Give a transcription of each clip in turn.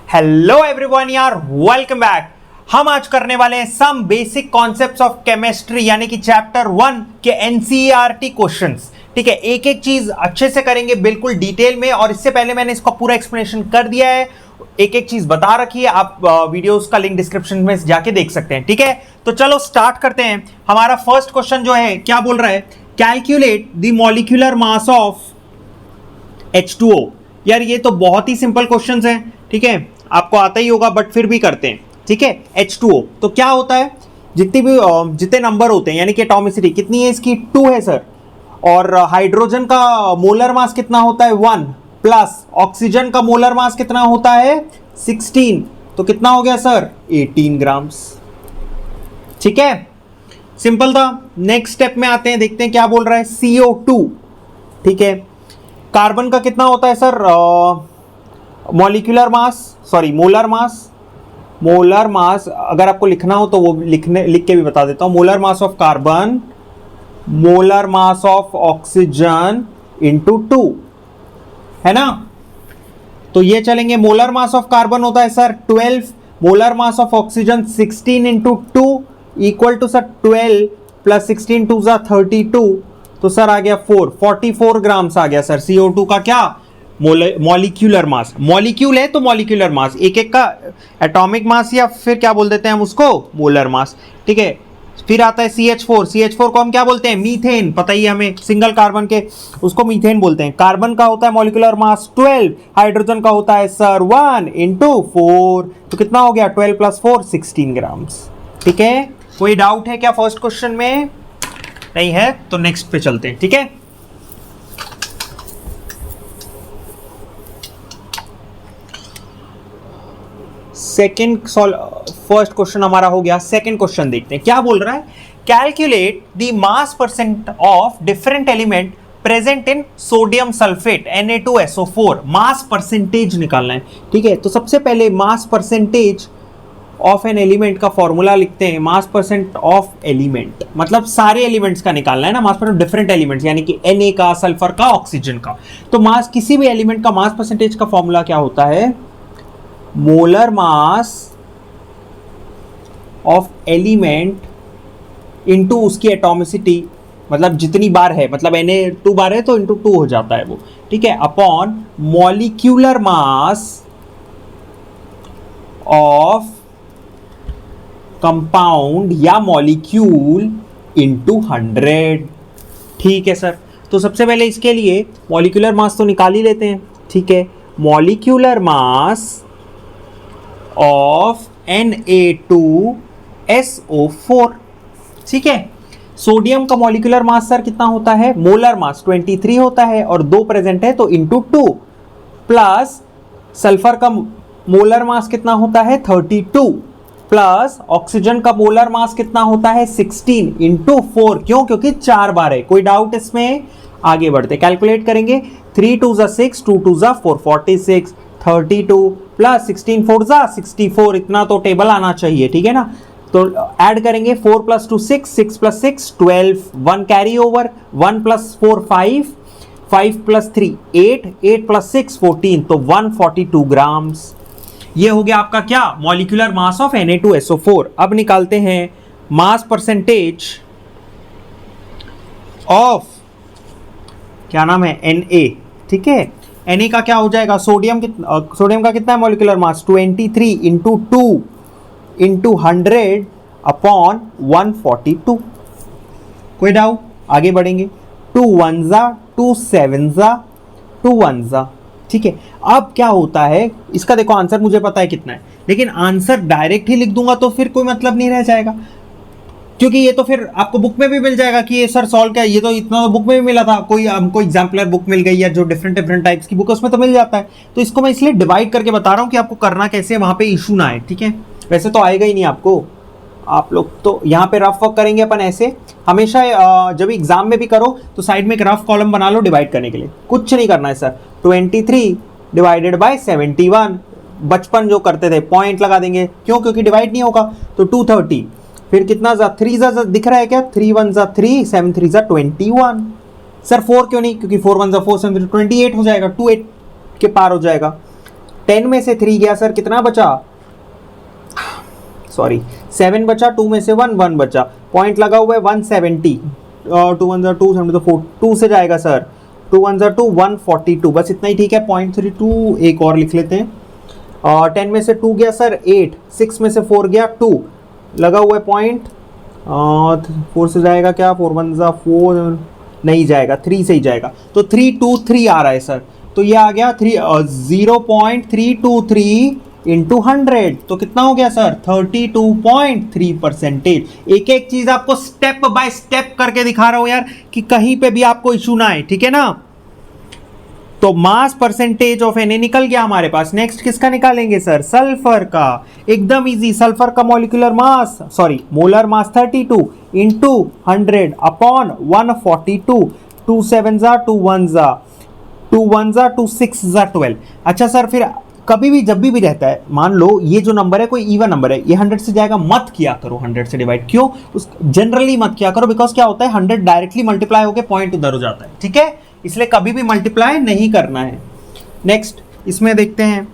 Hello everyone यार, welcome back. हम आज करने वाले हैं some basic concepts of chemistry यानी कि चैप्टर 1 के एनसीईआरटी क्वेश्चंस। ठीक है, एक एक चीज अच्छे से करेंगे, बिल्कुल डिटेल में। और इससे पहले मैंने इसका पूरा एक्सप्लेनेशन कर दिया है, एक एक चीज बता रखी है। आप वीडियोस का लिंक डिस्क्रिप्शन में जाके देख सकते हैं। ठीक है, तो चलो स्टार्ट करते हैं। हमारा फर्स्ट क्वेश्चन जो है क्या बोल रहा है, calculate the molecular mass of H2O। यार ये तो बहुत ही सिंपल क्वेश्चंस है, ठीक है, आपको आता ही होगा बट फिर भी करते हैं। ठीक है, H2O तो क्या होता है, जितने नंबर होते हैं यानी कि एटॉमिसिटी कितनी है इसकी, 2 है सर। और हाइड्रोजन का मोलर मास कितना होता है, 1, प्लस ऑक्सीजन का मोलर मास कितना होता है, 16। तो कितना हो गया सर, 18 ग्राम्स। ठीक है, सिंपल था। नेक्स्ट स्टेप में आते हैं, देखते हैं क्या बोल रहा है, CO2। ठीक है, कार्बन का कितना होता है सर, मोलर मास अगर आपको लिखना हो तो वो लिख के भी बता देता हूं। Molar mass of carbon, molar mass of oxygen into 2 है ना। तो ये चलेंगे, मोलर मास ऑफ कार्बन होता है sir 12, molar mass of oxygen 16 into 2 equal to sir 12 plus 16 2 जा 32। तो सर आ गया 44 ग्राम्स आ गया सर CO2 का क्या, मॉलिक्यूलर मास। मॉलिक्यूल है तो मॉलिक्यूलर मास, एक एक का एटॉमिक मास या फिर क्या बोल देते हैं हम उसको, मोलर मास। ठीक है, फिर आता है CH4 को हम क्या बोलते हैं, मीथेन। पता ही हमें, सिंगल कार्बन के उसको मीथेन बोलते हैं। कार्बन का होता है मॉलिक्यूलर मास 12, हाइड्रोजन का होता है सर 1 इंटू 4। तो कितना हो गया, 12 प्लस 4 16 ग्राम्स। ठीक है, कोई डाउट है क्या फर्स्ट क्वेश्चन में? नहीं है तो नेक्स्ट पे चलते हैं। ठीक है, फर्स्ट क्वेश्चन हमारा हो गया। सेकंड क्वेश्चन देखते हैं क्या बोल रहा है, calculate the mass percent of different element present in sodium sulphate Na2SO4। Mass percentage निकालना है। ठीक है, तो सबसे पहले मास परसेंटेज ऑफ एन एलिमेंट का फॉर्मूला लिखते हैं। मास परसेंट ऑफ एलिमेंट मतलब सारे एलिमेंट्स का निकालना है ना, मास परसेंट डिफरेंट एलिमेंट्स यानी कि Na का, सल्फर का, ऑक्सीजन का। तो मास, किसी भी एलिमेंट का मास परसेंटेज का फॉर्मूला क्या होता है, molar mass of element into उसकी एटॉमिसिटी, मतलब जितनी बार है, मतलब Na 2 बार है तो इंटू 2 हो जाता है वो। ठीक है, upon molecular mass of compound या मॉलिक्यूल इंटू 100। ठीक है सर, तो सबसे पहले इसके लिए मॉलिक्यूलर मास तो निकाल ही लेते हैं। ठीक है, मॉलिक्यूलर मास ऑफ Na2SO4। ठीक है, सोडियम का मॉलिक्यूलर मास सर कितना होता है, मोलर मास 23 होता है और 2 प्रेजेंट है तो इंटू 2, प्लस सल्फर का मोलर मास कितना होता है 32, प्लस ऑक्सीजन का मोलर मास कितना होता है 16 इंटू 4। क्यों, क्योंकि 4 बार है। कोई डाउट इसमें? आगे बढ़ते कैलकुलेट करेंगे। 3 2 जा 6, 2 2 जा 4, 46, 32 प्लस 16 4 जा 64। इतना तो टेबल आना चाहिए। ठीक है ना, तो ऐड करेंगे 4 plus 2 6, 6 plus 6 12, 1 carry over, 1 plus 4 5, 5 plus 3 8, 8 plus 6 14। तो 142 ग्राम्स। ये हो गया आपका क्या, मॉलिक्यूलर मास ऑफ Na2SO4। अब निकालते हैं मास परसेंटेज ऑफ, क्या नाम है, Na। ठीक है, Na का क्या हो जाएगा, सोडियम का कितना है molecular mass 23 into 2 into 100 upon 142। कोई डाउट? आगे बढ़ेंगे। 2 1 जा 2 7 जा 2 1 जा। ठीक है, अब क्या होता है, इसका देखो आंसर मुझे पता है कितना है, लेकिन आंसर डायरेक्ट ही लिख दूंगा तो फिर कोई मतलब नहीं रह जाएगा, क्योंकि ये तो फिर आपको बुक में भी मिल जाएगा कि ये सर सॉल्व क्या है। ये तो इतना तो बुक में भी मिला था, कोई हमको एग्जाम्पलर बुक मिल गई या जो डिफरेंट टाइप्स की बुक है उसमें तो मिल जाता है। तो इसको मैं इसलिए डिवाइड करके बता रहा हूँ कि आपको करना कैसे है, वहां पे इशू ना आए। ठीक है, वैसे तो आएगा ही नहीं आपको, आप लोग तो यहाँ पे रफ वर्क करेंगे अपन ऐसे हमेशा। जब एग्जाम में भी करो तो साइड में एक रफ कॉलम बना लो डिवाइड करने के लिए, कुछ नहीं करना है सर। 23 डिवाइडेड बाय 71, बचपन जो करते थे पॉइंट लगा देंगे, क्यों, क्योंकि डिवाइड नहीं होगा। तो 230, फिर कितना जा 3 जा दिख रहा है क्या, 3 1 जा 3, 7 3 जा 21। सर 4 क्यों नहीं, क्योंकि 4 1 जा 4, 7 28 हो जाएगा, 28 के पार हो जाएगा। 10 में से 3 गया सर, कितना बचा, सॉरी 7 बचा, 2 में से 1 बचा, पॉइंट लगा हुआ है 170, 2 1 2 7 तो 4 2 से जाएगा सर, 2 1 2 142, बस इतना ही ठीक है, 0.32 एक और लिख लेते हैं। 10 में से 2 गया सर 8, 6 में से 4 गया 2, लगा हुआ है पॉइंट, 4 से जाएगा क्या, 4 1 4 नहीं जाएगा, 3 से ही जाएगा, तो 323 आ रहा है सर, तो ये आ गया 0.323 इंटू 100, तो कितना हो गया सर 32.3%। एक एक चीज आपको स्टेप बाय स्टेप करके दिखा रहा हूं यार, कि कहीं पे भी आपको इशू ना आए, ठीक है ना। तो मास परसेंटेज ऑफ Na निकल गया हमारे पास। नेक्स्ट किसका निकालेंगे सर, सल्फर का, एकदम इजी। सल्फर का molecular mass, sorry molar mass 32 into 100 upon 142, 2 7 2 1 2 1 2 6 12। अच्छा सर, फिर कभी भी जब भी रहता है, मान लो ये जो नंबर है कोई इवन नंबर है, ये 100 से जाएगा, मत किया करो 100 से डिवाइड, क्यों, उस जनरली मत किया करो, बिकॉज क्या होता है 100 डायरेक्टली मल्टीप्लाई होकर पॉइंट उधर हो जाता है, ठीक है, इसलिए कभी भी मल्टीप्लाई नहीं करना है। नेक्स्ट इसमें देखते हैं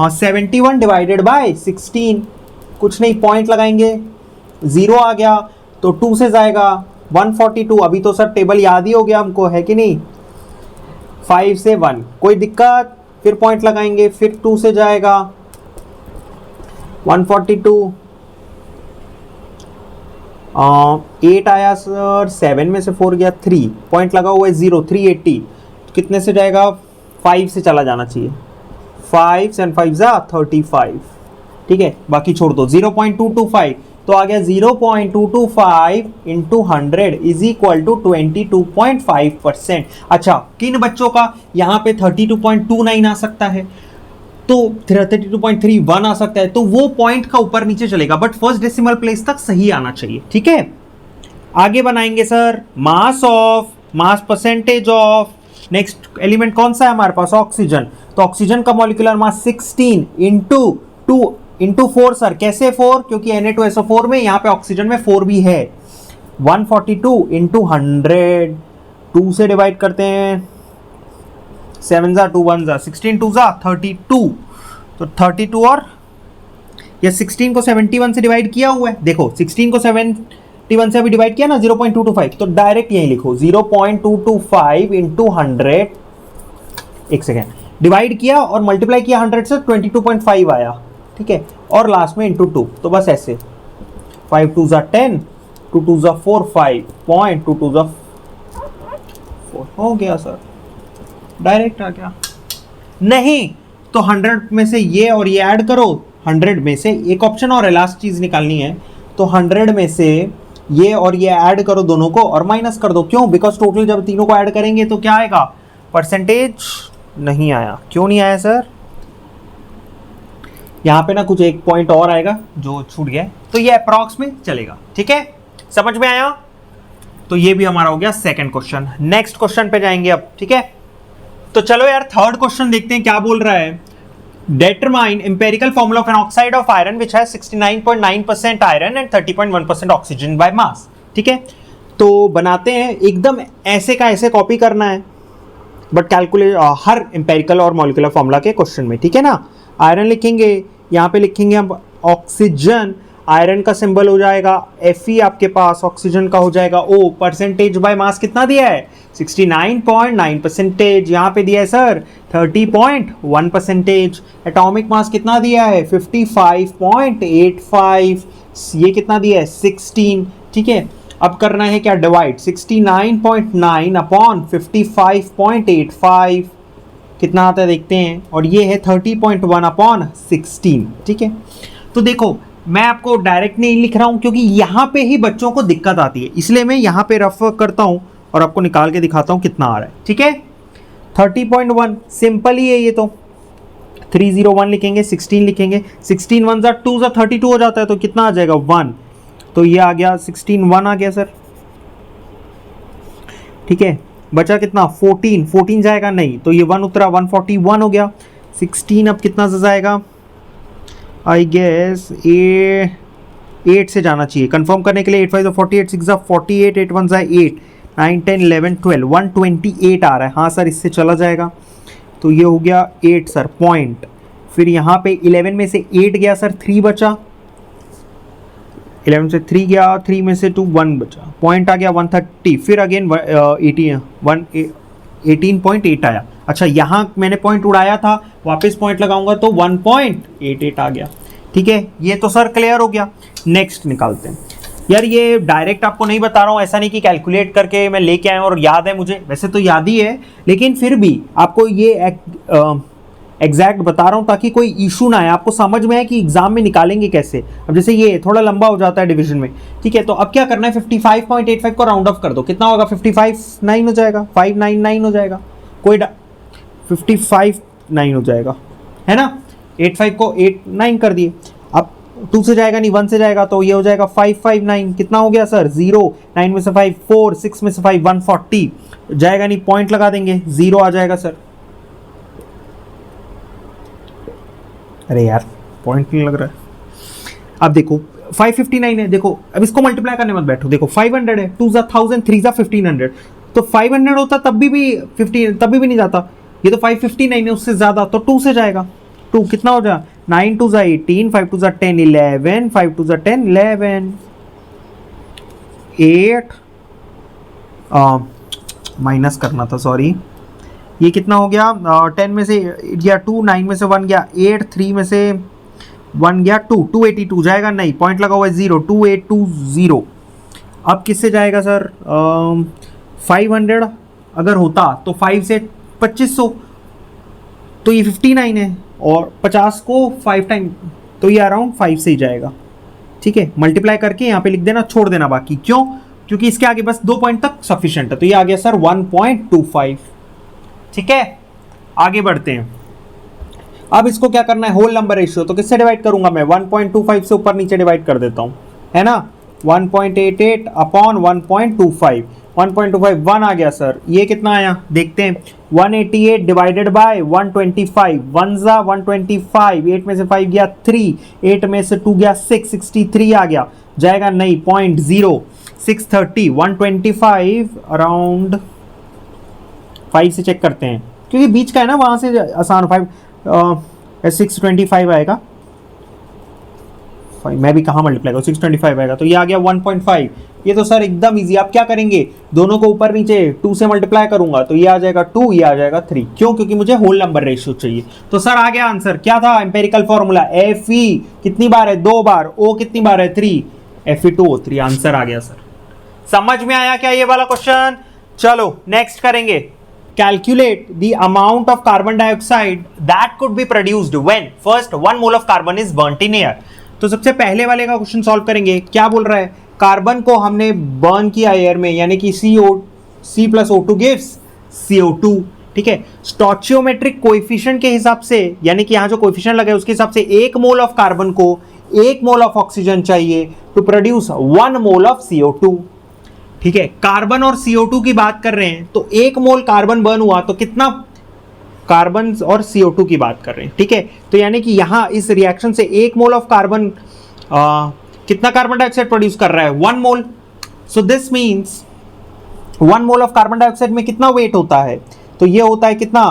71 डिवाइडेड बाय 16, कुछ नहीं, पॉइंट लगाएंगे, 0 आ गया तो 2 से जाएगा 142, अभी तो सर टेबल याद ही हो गया हमको, है कि नहीं, 5 से 1, कोई दिक्कत, फिर पॉइंट लगाएंगे, फिर 2 से जाएगा 142, 8 आया सर, 7 में से 4 गया 3, पॉइंट लगा हुआ है 0, 380, कितने से जाएगा, 5 से चला जाना चाहिए, 5 7 5 35, ठीक है, बाकी छोड़ दो, 0.225, तो आ गया 0.225 इंटू 100 इज इक्वल टू 22.5%। अच्छा, किन बच्चों का यहाँ पे 32.29 आ सकता है, तो 32.31 आ सकता है, तो वो पॉइंट का ऊपर नीचे चलेगा, बट फर्स्ट डेसिमल प्लेस तक सही आना चाहिए, ठीक है। आगे बनाएंगे sir mass of, mass percentage of, next element कौन सा है हमारे पास, ऑक्सीजन, तो ऑक्सीजन का मॉलिक्यूलर मास 16 इंटू 4 सर, कैसे 4, क्योंकि Na2SO4 में यहाँ पे ऑक्सीजन में 4 भी है, 142 इंटू 100, 2 से डिवाइड करते हैं, 7 2 1 16 2 32, तो 32 और ये 16 को 71 से डिवाइड किया हुआ है, देखो 16 को 71 से अभी डिवाइड किया ना 0.225, तो डायरेक्ट यही लिखो 0.225 इंटू 100, एक सेकेंड, डिवाइड किया और मल्टीप्लाई किया 100 से, 22.5 आया, ठीक है, और लास्ट में इंटू 2, तो बस ऐसे 5 2 10, 2 2 4 5, 2 2 4 हो गया सर, डायरेक्ट आ गया। नहीं तो 100 में से ये और ये ऐड करो, 100 में से एक ऑप्शन और है, लास्ट चीज निकालनी है, तो 100 में से ये और ये ऐड करो दोनों को और माइनस कर दो, क्यों, बिकॉज टोटल जब तीनों को ऐड करेंगे तो क्या आएगा, परसेंटेज नहीं आया, क्यों नहीं आया सर, यहाँ पे ना कुछ एक पॉइंट और आएगा जो छूट गया, तो ये अप्रॉक्स में चलेगा, ठीक है, समझ में आया। तो ये भी हमारा हो गया सेकंड क्वेश्चन। नेक्स्ट क्वेश्चन पे जाएंगे अब, ठीक है, तो चलो यार थर्ड क्वेश्चन देखते हैं क्या बोल रहा है। Determine empirical formula of an oxide of iron which has 69.9% iron and 30.1% oxygen by mass, ठीक है, तो बनाते हैं, एकदम ऐसे का ऐसे कॉपी करना है, बट कैलकुलेट हर एम्पेरिकल और मॉलिक्यूलर फॉर्मूला के क्वेश्चन में, ठीक है ना। आयरन लिखेंगे, यहाँ पे लिखेंगे हम ऑक्सीजन, आयरन का सिंबल हो जाएगा Fe आपके पास, ऑक्सीजन का हो जाएगा O, परसेंटेज बाय मास कितना दिया है 69.9%, यहाँ पे दिया है सर 30.1%, एटॉमिक मास कितना दिया है 55.85, ये कितना दिया है 16, ठीक है। अब करना है क्या, डिवाइड 69.9 अपॉन 55.85, कितना आता है देखते हैं, और ये है 30.1 अपॉन 16, ठीक है। तो देखो मैं आपको डायरेक्ट नहीं लिख रहा हूं क्योंकि यहां पे ही बच्चों को दिक्कत आती है, इसलिए मैं यहां पे रफ करता हूं और आपको निकाल के दिखाता हूं कितना आ रहा है, ठीक है। 30.1 सिंपल ही है ये, तो 301 लिखेंगे, 16 लिखेंगे, 16 1 2 32 हो जाता है, तो कितना आ जाएगा 1, तो ये आ गया 16 1 आ गया सर, ठीक है। बचा कितना 14 जाएगा नहीं, तो ये 1 उतरा, 141 हो गया। 16 अब कितना जाएगा, आई गेस 8 से जाना चाहिए, कंफर्म करने के लिए 8 5 48 6 48 8 1 8 9 10 11 12 128 आ रहा है, हाँ सर इससे चला जाएगा, तो ये हो गया 8 सर पॉइंट, फिर यहाँ पे 11 में से 8 गया सर, 3 बचा, 11 से 3 गया, 3 में से 2 1 बचा, पॉइंट आ गया 130, फिर अगेन 18.8 आया। अच्छा यहाँ मैंने पॉइंट उड़ाया था, वापस पॉइंट लगाऊंगा तो 1.88 आ गया। ठीक है, ये तो सर क्लियर हो गया। नेक्स्ट निकालते हैं। यार ये डायरेक्ट आपको नहीं बता रहा हूँ, ऐसा नहीं कि कैलकुलेट करके मैं लेके आया और याद है मुझे, वैसे तो याद ही है, लेकिन फिर भी आपको ये एग्जैक्ट बता रहा हूँ ताकि कोई इशू ना आए, आपको समझ में आए कि एग्जाम में निकालेंगे कैसे। अब जैसे ये थोड़ा लंबा हो जाता है डिवीजन में, ठीक है, तो अब क्या करना है, 55.85 को राउंड ऑफ कर दो, कितना होगा, 55.9 हो जाएगा, 599 हो जाएगा, कोई 55.9 हो जाएगा, है ना। 85 को 89 कर दिए, अब 2 से जाएगा नहीं, 1 से जाएगा, तो ये हो जाएगा 559, कितना हो गया सर, 0, 9 में से 5 4, 6 में से 5 140, जाएगा नहीं, पॉइंट लगा देंगे, 0 आ जाएगा सर। अरे यार पॉइंट नहीं लग रहा है। अब देखो 559 है, देखो अब इसको मल्टीप्लाई करने मत बैठो, देखो 500 है, 2 जा 1000, 3 जा 1500, तो 500 होता तब भी 15 तभी भी नहीं जाता, ये तो 559 है, उससे ज्यादा, तो 2 से जाएगा, 2 कितना हो जाएगा, 9 2 जा 18, 5 2 जा 10 11, 5 2 जा 10 11, 8 माइनस करना था, सॉरी, ये कितना हो गया, 10 में से गया 2, 9 में से 1 गया 8, 3 में से 1 गया 2, 282 जाएगा नहीं, पॉइंट लगा हुआ है 0, 2820। अब किससे जाएगा सर, 500 अगर होता तो 5 से 2500, तो ये 59 है, और 50 को 5 टाइम, तो ये अराउंड 5 से ही जाएगा। ठीक है, मल्टीप्लाई करके यहाँ पे लिख देना, छोड़ देना बाकी, क्यों, क्योंकि इसके आगे बस 2 पॉइंट तक सफिशिएंट है, तो ये आ गया सर 1.25। ठीक है, आगे बढ़ते हैं। अब इसको क्या करना है, होल नंबर रेशियो, तो किससे डिवाइड करूंगा मैं, 1.25 से ऊपर नीचे डिवाइड कर देता हूं, है ना, 1.88 अपॉन 1.25, 1.25 1 आ गया सर, ये कितना आया देखते हैं, 188 डिवाइडेड बाय 125, 1 जा 125, 8 में से 5 गया 3, 8 में से 2 गया 6, 63 आ गया, जाएगा नहीं, 0.0, 630, 125 अराउंड 5 से चेक करते हैं, क्योंकि बीच का है ना, वहां से आसान, 625 आएगा, मैं भी कहाँ मल्टीप्लाई करूँ, 625 आएगा, तो ये आ गया 1.5। ये तो सर एकदम इजी, आप क्या करेंगे, दोनों को ऊपर नीचे 2 से मल्टीप्लाई करूंगा, तो ये आ जाएगा 2, ये आ जाएगा 3, क्यों, क्योंकि मुझे होल नंबर रेशियो चाहिए। तो सर आ गया आंसर, क्या था एम्पेरिकल फॉर्मूला, Fe कितनी बार है, 2 बार, O कितनी बार है, 3, Fe2O3, आंसर आ गया सर। समझ में आया क्या ये वाला क्वेश्चन। चलो नेक्स्ट करेंगे, calculate the amount of carbon dioxide that could be produced when first 1 mole of carbon is burnt in air। तो सबसे पहले वाले का क्वेश्चन सॉल्व करेंगे, क्या बोल रहा है, कार्बन को हमने बर्न किया एयर में, यानी कि C+O2 गिव्स CO2। ठीक है, स्टोचियोमेट्रिक कोएफिशिएंट के हिसाब से, यानी कि यहाँ जो कोएफिशिएंट लगा है उसके हिसाब से 1 मोल ऑफ कार्बन को 1 मोल ऑफ ऑक्सीजन चाहिए to produce 1 mole of CO2। ठीक है, कार्बन और CO2 की बात कर रहे हैं, तो 1 मोल कार्बन बर्न हुआ तो कितना कार्बन और CO2 की बात कर रहे हैं। ठीक है, तो यानी कि यहां इस रिएक्शन से 1 मोल ऑफ कार्बन कितना कार्बन डाइऑक्साइड प्रोड्यूस कर रहा है, 1 mole. So this means 1 mole of carbon dioxide में कितना वेट होता है, तो ये होता है कितना,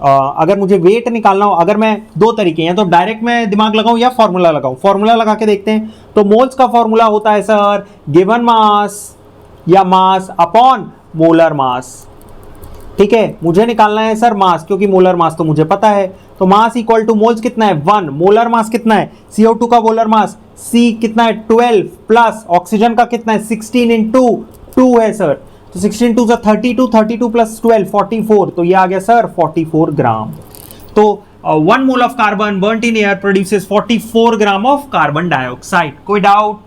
अगर मुझे वेट निकालना हो, अगर मैं 2 तरीके हैं, तो डायरेक्ट मैं दिमाग लगाऊं या फॉर्मूला लगाऊं, फॉर्मूला लगा के देखते हैं। तो मोल्स का फॉर्मूला होता है सर गिवन मास या मास अपॉन मोलर मास। ठीक है, मुझे निकालना है सर मास, क्योंकि मोलर मास तो मुझे पता है, तो मास इक्वल टू मोल्स कितना है 1, मोलर मास कितना है, CO2 का मोलर मास C कितना है 12, प्लस ऑक्सीजन का कितना है 16 इंटू 2 है सर, तो 16 2 32, 32 प्लस 12 44, तो ये आ गया सर 44 ग्राम। तो 1 mole of carbon burnt in air produces 44 gram of carbon dioxide. कोई डाउट,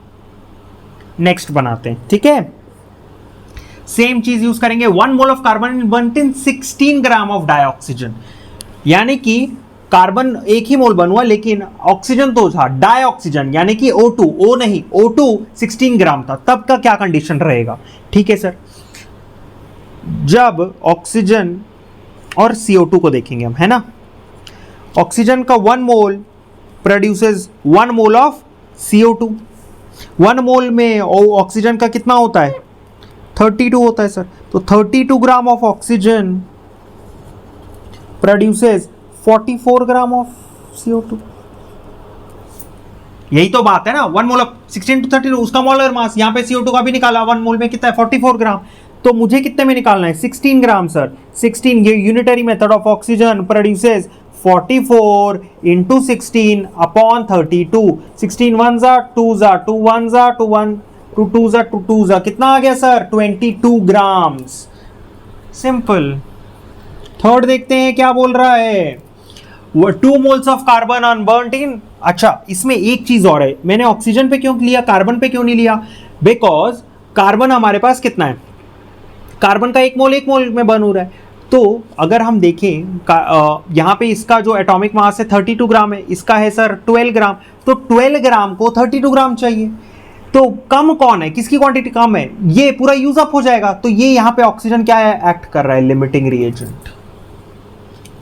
नेक्स्ट बनाते हैं। ठीक है, सेम चीज यूज करेंगे, 1 mole of carbon burnt in 16 gram of dioxygen, यानी कि कार्बन एक ही मोल बन हुआ लेकिन ऑक्सीजन तो था डाइऑक्सीजन, यानी कि O2, O नहीं, O2 16 ग्राम था, तब का क्या कंडीशन रहेगा। ठीक है सर, जब ऑक्सीजन और CO2 को देखेंगे हम, है ना, ऑक्सीजन का 1 मोल प्रोड्यूसेस 1 मोल ऑफ CO2, 1 मोल में ऑक्सीजन का कितना होता है 32 होता है सर, तो 32 gram of oxygen produces 44 gram of CO2। यही तो बात है ना, 1 मोल ऑफ 16 to 32 उसका मोलर मास, यहाँ पे CO2 का भी निकाला, 1 मोल में कितना है 44 ग्राम। तो मुझे कितने में निकालना है 16 ग्राम सर। 16, ये unitary method of oxygen produces 44 into 16 upon 32। 16 1 जा 2 जा 2 1 जा 2 1 2 2 जा 2 2 जा, कितना आ गया सर 22 ग्राम्स। सिंपल। थर्ड देखते हैं क्या बोल रहा है, 2 मोल्स ऑफ कार्बन अनबर्न्ड इन। अच्छा, इसमें एक चीज और है, मैंने ऑक्सीजन पे क्यों लिया, कार्बन पे क्यों नहीं लिया? बिकॉज कार्बन हमारे पास कितना है, कार्बन का 1 मोल में बर्न हो रहा है। तो अगर हम देखें यहाँ पे इसका जो एटॉमिक मास है 32 ग्राम है, इसका है सर 12 ग्राम। तो 12 ग्राम को 32 ग्राम चाहिए। तो कम कौन है, किसकी क्वांटिटी कम है, ये पूरा यूज अप हो जाएगा। तो ये यहाँ पे ऑक्सीजन क्या है, एक्ट कर रहा है लिमिटिंग रिएजेंट।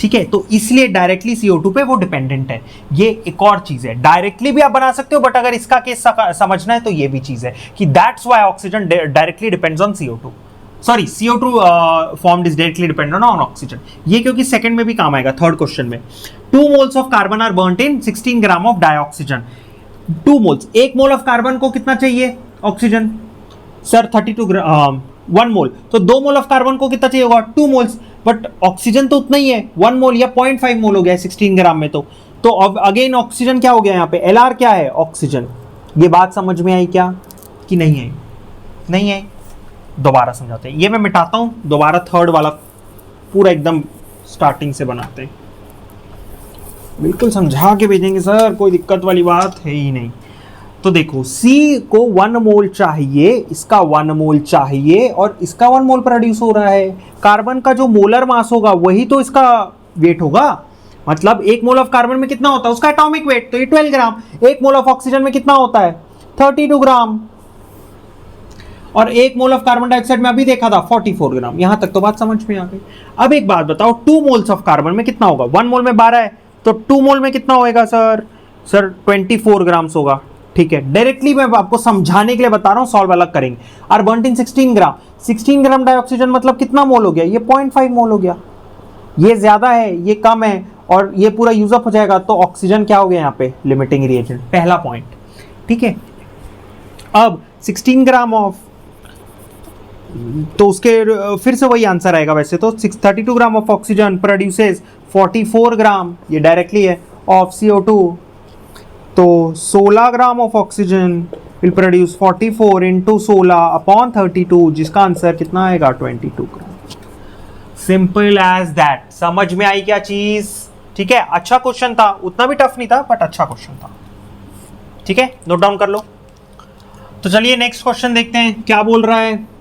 ठीक है, तो इसलिए डायरेक्टली CO2 पे वो डिपेंडेंट है। ये एक और चीज है, डायरेक्टली भी आप बना सकते हो, बट अगर इसका केस समझना है तो ये भी चीज है कि that's why oxygen directly depends on CO2। Sorry, CO2 formed is directly dependent on oxygen. ये क्योंकि सेकंड में भी काम आएगा, थर्ड क्वेश्चन में। 2 moles of carbon are burned in 16 gram of dioxygen. 2 moles, 1 mole of carbon को कितना चाहिए ऑक्सीजन सर 32 ग्राम, 1 मोल। तो 2 मोल ऑफ कार्बन को कितना चाहिए होगा 2 मोल्स, बट ऑक्सीजन तो उतना ही है 1 मोल या 0.5 मोल हो गया 16 ग्राम में। तो अब अगेन ऑक्सीजन क्या हो गया यहाँ पे, LR क्या है ऑक्सीजन। ये बात समझ में आई क्या कि नहीं आई? नहीं आई, दोबारा समझाते हैं। ये मैं मिटाता हूं, दोबारा थर्ड वाला पूरा एकदम स्टार्टिंग से बनाते हैं। बिल्कुल समझा के भेजेंगे सर, कोई दिक्कत वाली बात है ही नहीं। तो देखो, C को 1 मोल चाहिए, इसका 1 मोल चाहिए, और इसका 1 मोल प्रोड्यूस हो रहा है। कार्बन का जो मोलर मास होगा वही तो इसका वेट होगा। मतलब 1 मोल ऑफ कार्बन में कितना होता है उसका एटॉमिक वेट, तो ये 12 ग्राम। 1 मोल ऑफ ऑक्सीजन में कितना होता है 32 ग्राम। और 1 मोल ऑफ कार्बन डाइऑक्साइड में अभी देखा था 44 ग्राम। यहां तक तो बात समझ में आ गई। अब एक बात बताओ, 2 मोल्स ऑफ कार्बन में कितना होगा, 1 मोल में 12 है, तो 2 मोल में कितना होएगा सर 24 ग्राम्स होगा। ठीक है, डायरेक्टली मैं आपको समझाने के लिए बता रहा हूं, सॉल्व अलग करेंगे। Are burned in 16 gram, 16 gram dioxygen मतलब कितना मोल हो गया, ये 0.5 मोल हो गया। ये ज्यादा है, ये कम है, और ये पूरा यूज अप हो जाएगा। तो ऑक्सीजन क्या हो गया यहाँ पे, लिमिटिंग रिएजेंट, पहला पॉइंट। ठीक है, अब 16 ग्राम ऑफ, तो उसके फिर से वही आंसर आएगा वैसे तो, 32 ग्राम ऑफ ऑक्सीजन प्रोड्यूसेस 44 ग्राम, ये डायरेक्टली है, ऑफ CO2। तो 16 gram of oxygen will produce 44 into 16 upon 32, जिसका आंसर कितना आएगा 22 ग्राम। Simple as that. समझ में आई क्या चीज? ठीक है, अच्छा क्वेश्चन था, उतना भी टफ नहीं था, बट अच्छा क्वेश्चन था। ठीक है, नोट डाउन कर लो। तो चलिए नेक्स्ट क्वेश्चन देखते हैं क्या बोल रहा है।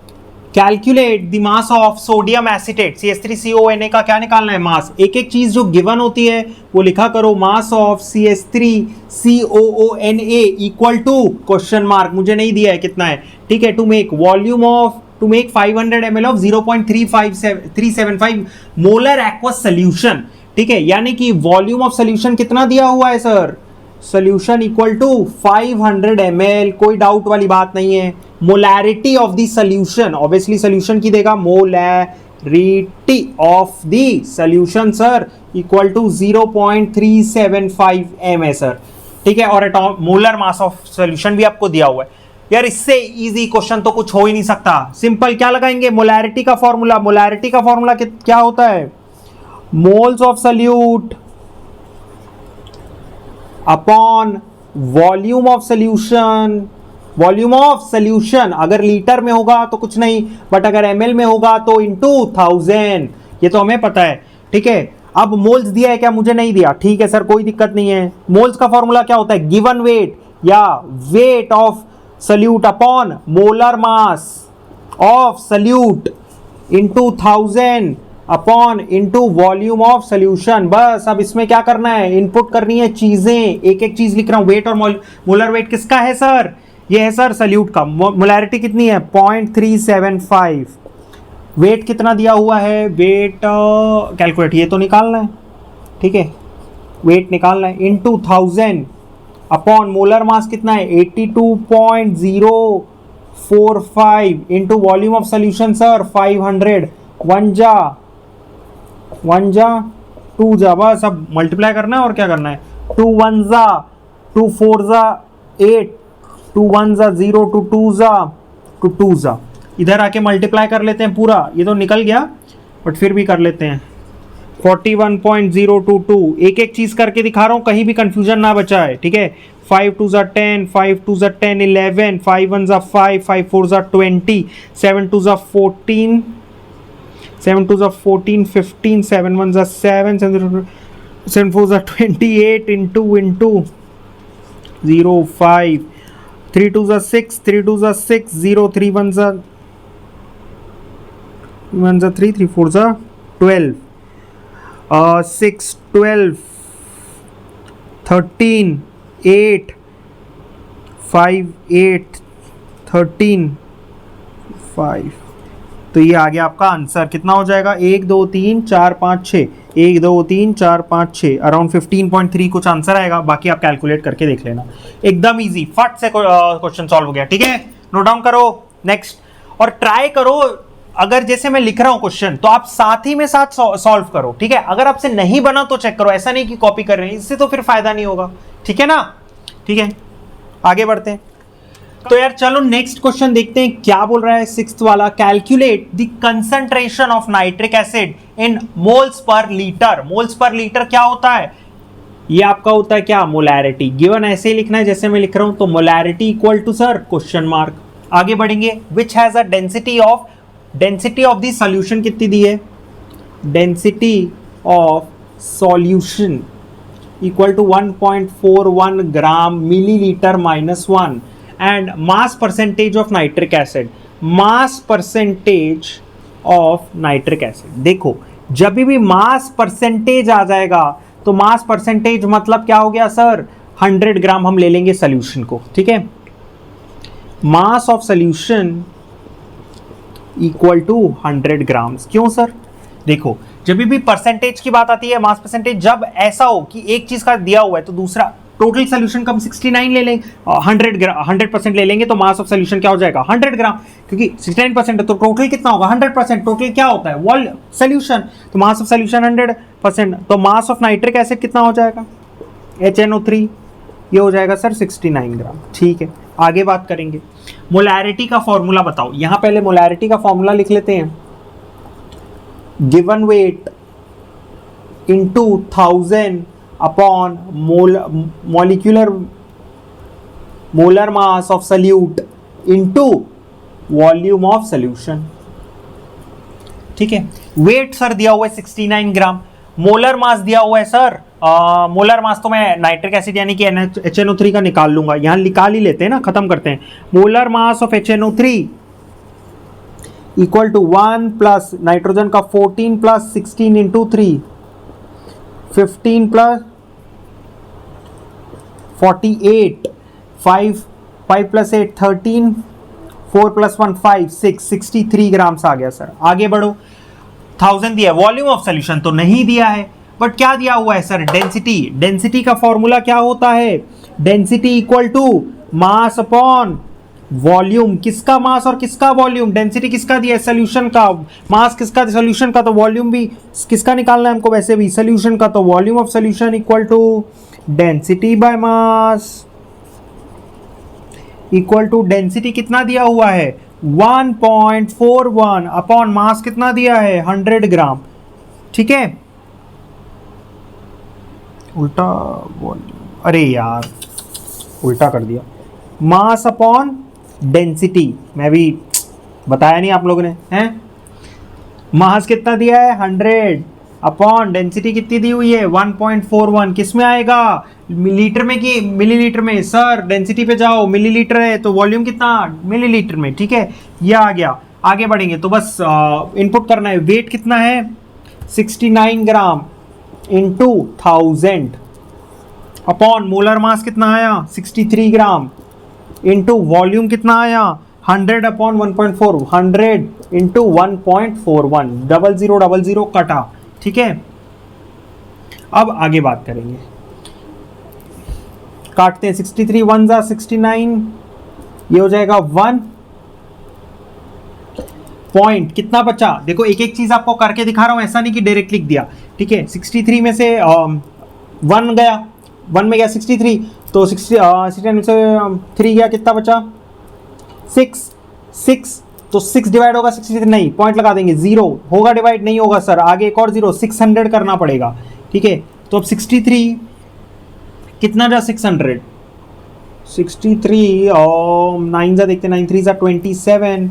Calculate the mass of sodium acetate CH3CONA का क्या निकालना है मास। एक एक चीज जो गिवन होती है वो लिखा करो। Mass of CH3COONA equal to question mark, मुझे नहीं दिया है कितना है। ठीक है, to make 500 ml of 0.375 molar aqueous solution. ठीक है, यानी कि वॉल्यूम ऑफ सोल्यूशन कितना दिया हुआ है sir, solution equal to 500 ml, कोई डाउट वाली बात नहीं है। Molarity of the solution, obviously solution की देगा, molarity of the solution sir equal to 0.375 m है सर। ठीक है, और मोलर मास ऑफ सोल्यूशन भी आपको दिया हुआ है। यार इससे इजी क्वेश्चन तो कुछ हो ही नहीं सकता। सिंपल क्या लगाएंगे, मोलैरिटी का फॉर्मूला। मोलैरिटी का फॉर्मूला क्या होता है, moles of solute upon volume of solution. Volume of solution अगर लीटर में होगा तो कुछ नहीं, बट अगर ml में होगा तो इनटू 1000, ये तो हमें पता है। ठीक है, अब मोल्स दिया है क्या, मुझे नहीं दिया। ठीक है सर, कोई दिक्कत नहीं है। मोल्स का फॉर्मूला क्या होता है, गिवन वेट या weight of solute upon molar mass of solute into 1000 upon into volume of solution. बस अब इसमें क्या करना है, इनपुट करनी है चीजें, एक एक चीज लिख रहा हूं। वेट और मोलर वेट किसका है सर, ये है सर सोल्यूट का। मोलैरिटी कितनी है 0.375। वेट कितना दिया हुआ है, वेट कैलकुलेट, ये तो निकालना है। ठीक है, वेट निकालना है इनटू 1000 अपॉन मोलर मास कितना है 82.045 into volume of solution sir 500। 1 जा 2 जा, बस अब मल्टीप्लाई करना है और क्या करना है, 2 1 जा 2 4 जा 8, 2 1 जा 0, 2 2 जा 2 जा। इधर आके मल्टीप्लाई कर लेते हैं पूरा, ये तो निकल गया बट फिर भी कर लेते हैं। 41.022, एक एक चीज करके दिखा रहा हूं, कहीं भी कंफ्यूजन ना बचा है, ठीक है। 5 2 जा 10, 5 2 जा 10 11, 5 1 जा 5, 5 4 जा 20, 7 2 जा 14, 7 2 जा 14 15, 7 1 जा 7, 7 4 जा 28 into 0 5, 3 2 जा 6, 3 2 जा 6, 0 3 1 जा 3, 3 4 जा 12, 6 12, 13 8, 5 8, 13 5। तो ये आ गया आपका आंसर। कितना हो जाएगा? 1 2 3 4 5 6, 1 2 3 4 5 6, अराउंड 15.3 कुछ आंसर आएगा। बाकी आप कैलकुलेट करके देख लेना, एकदम इजी, फट से क्वेश्चन सॉल्व हो गया, ठीक है। नोट डाउन करो नेक्स्ट, और ट्राई करो, अगर जैसे मैं लिख रहा हूं क्वेश्चन तो आप साथ ही में साथ सॉल्व करो, ठीक है। अगर आपसे नहीं बना तो चेक करो, ऐसा नहीं कि कॉपी कर रहे हैं, इससे तो फिर फायदा नहीं होगा, ठीक है ना। ठीक है, आगे बढ़ते हैं। तो यार चलो नेक्स्ट क्वेश्चन देखते हैं क्या बोल रहा है। 6th वाला, calculate the concentration of nitric acid in moles per litre. Moles per litre क्या होता है? ये आपका होता है क्या? मोलैरिटी। गिवन ऐसे ही लिखना है जैसे मैं लिख रहा हूं, तो molarity equal to sir question mark. आगे बढ़ेंगे। Which has a density of the solution कितनी दी है? Density of solution equal to 1.41 gram millilitre -1 and mass percentage of nitric acid. Mass percentage of nitric acid, देखो जब भी mass percentage आ जाएगा तो मास परसेंटेज मतलब क्या हो गया सर? 100 ग्राम हम ले लेंगे सॉल्यूशन को, ठीक है। Mass of solution equal to 100 grams. क्यों सर? देखो जब भी परसेंटेज की बात आती है, मास परसेंटेज, जब ऐसा हो कि एक चीज का दिया हुआ है तो दूसरा टोटल सोल्यूशन का हम 69 ले लेंगे, 100% ले लेंगे, तो मास ऑफ सोल्यूशन क्या हो जाएगा? 100 ग्राम, क्योंकि 69% है तो टोटल कितना होगा? 100%। टोटल क्या होता है? वॉल सोल्यूशन, तो मास ऑफ सोल्यूशन 100%। तो मास ऑफ नाइट्रिक एसिड कितना हो जाएगा? HNO3, ये हो जाएगा सर 69 ग्राम, ठीक है। आगे बात करेंगे। मोलैरिटी का फॉर्मूला बताओ। यहां पहले मोलैरिटी का फॉर्मूला लिख लेते हैं। Given weight into 1000 upon molar mass of salute into volume of solution, ठीक है। वेट सर दिया हुआ है 69 ग्राम, मोलर मास दिया हुआ है सर, मोलर मास तो मैं नाइट्रिक एसिड यानी कि HNO3 का निकाल लूंगा, यहां निकाल ही लेते हैं ना, खत्म करते हैं। Molar mass of HNO3 equal to 1 plus nitrogen का 14 plus 16 into 3, 15 plus 48, 5 plus 8 13, 4 plus 1 5 6, 63 grams आ गया सर। आगे बढ़ो। 1000 दिया है। वॉल्यूम ऑफ सोल्यूशन तो नहीं दिया है, बट क्या दिया हुआ है सर? डेंसिटी। डेंसिटी का फॉर्मूला क्या होता है? Density equal to mass upon volume. किसका मास और किसका वॉल्यूम? डेंसिटी किसका दिया है? सोल्यूशन का। मास किसका? सोल्यूशन का। तो वॉल्यूम भी किसका निकालना है हमको? वैसे भी सोल्यूशन का। तो volume of solution equal to density by mass equal to density कितना दिया हुआ है? 1.41 अपॉन मास कितना दिया है? 100 ग्राम, ठीक है। उल्टा वॉल्यूम, अरे यार उल्टा कर दिया। मास अपॉन डेंसिटी, मैं भी बताया नहीं आप लोगों ने, हैं? मास कितना दिया है? 100 अपॉन डेंसिटी कितनी दी हुई है? 1.41। किस में आएगा? लीटर में कि मिलीलीटर में? सर डेंसिटी पे जाओ, मिलीलीटर है तो वॉल्यूम कितना? मिलीलीटर में, ठीक है। ये आ गया। आगे बढ़ेंगे तो बस इनपुट करना है। वेट कितना है? 69 gram into 1000 upon molar mass कितना आया? 63 ग्राम इंटू वॉल्यूम कितना आया? 100 अपॉन 1.4, 100 इंटू 1.41, 0000 कटा, ठीक है। अब आगे बात करेंगे, काटते हैं। 63 1 जा 69, ये हो जाएगा 1 पॉइंट, कितना बचा? देखो एक एक चीज आपको करके दिखा रहा हूं, ऐसा नहीं कि डायरेक्ट लिख दिया, ठीक है। 63 में से 1 गया, 1 में गया 63, तो 60 में से 3 गया, कितना बचा 6 तो 6 डिवाइड होगा 63 नहीं, पॉइंट लगा देंगे, 0 होगा डिवाइड नहीं होगा सर, आगे एक और 0, 600 करना पड़ेगा, ठीक है। तो अब 63 कितना जा 600, 63 और 9 जा देखते, 9 3 जा 27,